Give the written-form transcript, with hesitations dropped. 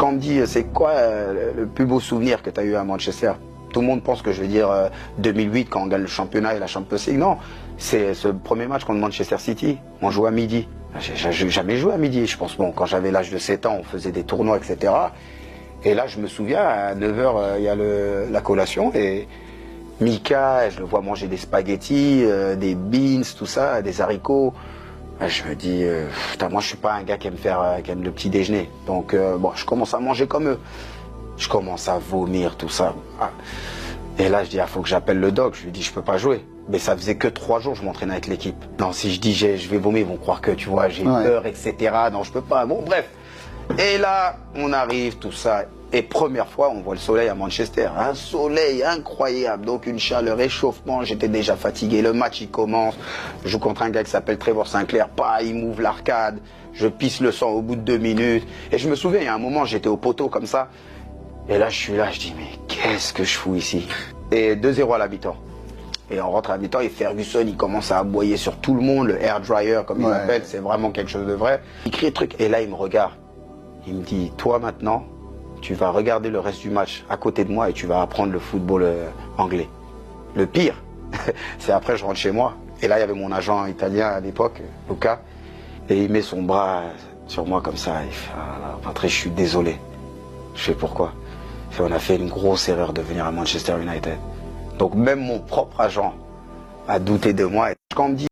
quand on me dit c'est quoi le plus beau souvenir que tu as eu à Manchester, tout le monde pense que je vais dire 2008 quand on gagne le championnat et la Champions League. Non, c'est ce premier match contre Manchester City. On jouait à midi. J'ai jamais joué à midi. Je pense, bon, quand j'avais l'âge de 7 ans, on faisait des tournois, etc. Et là, je me souviens, à 9 h, il y a la collation et Mika, je le vois manger des spaghettis, des beans, tout ça, des haricots. Je me dis, putain, moi je suis pas un gars qui aime le petit déjeuner. Donc bon, je commence à manger comme eux. Je commence à vomir, tout ça. Ah. Et là je dis, faut que j'appelle le doc. Je lui dis, je peux pas jouer. Mais ça faisait que 3 jours que je m'entraînais avec l'équipe. Non, si je dis je vais vomir, ils vont croire que tu vois, j'ai peur, etc. Non, je peux pas. Bon, bref. Et là, on arrive, tout ça. Et première fois, on voit le soleil à Manchester. Un soleil incroyable. Donc une chaleur, réchauffement. J'étais déjà fatigué. Le match, il commence. Je joue contre un gars qui s'appelle Trevor Sinclair. Il m'ouvre l'arcade. Je pisse le sang au bout de 2 minutes. Et je me souviens, il y a un moment, j'étais au poteau comme ça. Et là, je suis là, je dis, mais qu'est-ce que je fous ici? Et 2-0 à la mi-temps. Et on rentre à la mi-temps et Ferguson, il commence à aboyer sur tout le monde. Le air dryer, comme il l'appelle. C'est vraiment quelque chose de vrai. Il crie le truc. Et là, il me regarde. Il me dit, toi maintenant, tu vas regarder le reste du match à côté de moi et tu vas apprendre le football anglais. Le pire, c'est après je rentre chez moi. Et là, il y avait mon agent italien à l'époque, Luca. Et il met son bras sur moi comme ça. Il fait, ah là, Patrick, je suis désolé. Je sais pourquoi. Il fait, on a fait une grosse erreur de venir à Manchester United. Donc même mon propre agent a douté de moi. Et quand on me dit